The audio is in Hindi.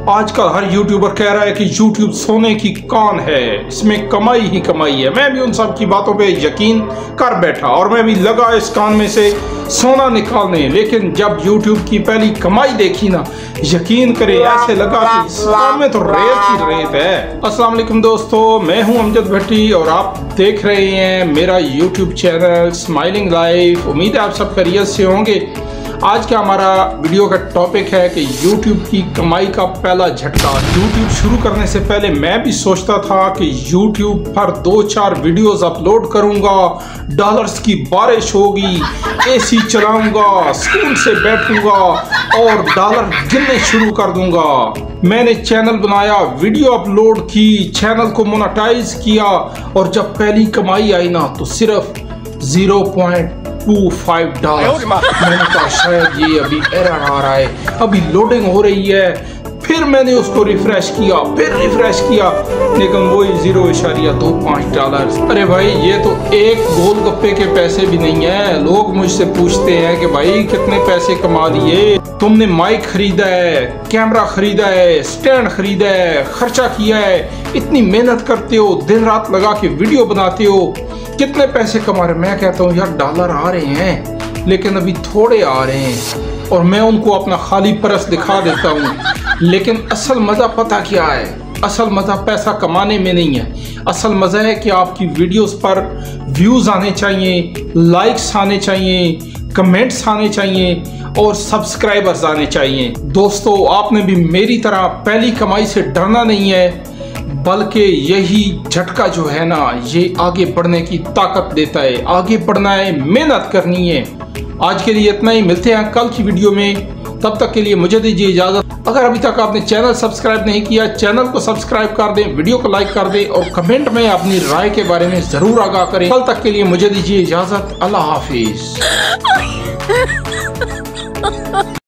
आजकल हर यूट्यूबर कह रहा है कि यूट्यूब सोने की कान है, इसमें कमाई ही कमाई है। मैं भी उन सब की बातों पे यकीन कर बैठा और मैं भी लगा इस कान में से सोना निकालने। लेकिन जब यूट्यूब की पहली कमाई देखी ना, यकीन करे ऐसे लगा कि इस कान में तो रेत ही रेत है। अस्सलाम वालेकुम दोस्तों, मैं हूं अमजद भट्टी और आप देख रहे हैं मेरा यूट्यूब चैनल स्माइलिंग लाइफ। उम्मीद है आप सब खैरियत से होंगे। आज का हमारा वीडियो का टॉपिक है कि YouTube की कमाई का पहला झटका। YouTube शुरू करने से पहले मैं भी सोचता था कि YouTube पर 2-4 वीडियोस अपलोड करूंगा, डॉलर्स की बारिश होगी, AC चलाऊंगा, स्कूल से बैठूंगा और डॉलर गिनने शुरू कर दूंगा। मैंने चैनल बनाया, वीडियो अपलोड की, चैनल को मोनेटाइज किया और जब पहली कमाई आई ना तो सिर्फ $0.25। मैंने कहा शायद ये अभी एरर आ रहा है, अभी लोडिंग हो रही है। फिर मैंने उसको रिफ्रेश किया, फिर रिफ्रेश किया, लेकिन वही $0.25। अरे भाई ये तो एक गोलगप्पे के पैसे भी नहीं है। लोग मुझसे पूछते हैं कि भाई कितने पैसे कमा लिए, तुमने माइक खरीदा है, कैमरा खरीदा है, स्टैंड खरीदा है, खर्चा किया है, इतनी मेहनत करते हो, दिन रात लगा के वीडियो बनाते हो, कितने पैसे कमा रहे। मैं कहता हूँ यार डॉलर आ रहे हैं लेकिन अभी थोड़े आ रहे हैं और मैं उनको अपना खाली पर्स दिखा देता हूँ। लेकिन असल मज़ा पता क्या है? असल मज़ा पैसा कमाने में नहीं है। असल मज़ा है कि आपकी वीडियोस पर व्यूज़ आने चाहिए, लाइक्स आने चाहिए, कमेंट्स आने चाहिए और सब्सक्राइबर्स आने चाहिए। दोस्तों आपने भी मेरी तरह पहली कमाई से डरना नहीं है, बल्कि यही झटका जो है ना ये आगे बढ़ने की ताकत देता है। आगे बढ़ना है, मेहनत करनी है। आज के लिए इतना ही, मिलते हैं कल की वीडियो में। तब तक के लिए मुझे दीजिए इजाजत। अगर अभी तक आपने चैनल सब्सक्राइब नहीं किया, चैनल को सब्सक्राइब कर दें, वीडियो को लाइक कर दें और कमेंट में अपनी राय के बारे में जरूर आगाह करें। कल तक के लिए मुझे दीजिए इजाजत। अल्लाह हाफिज।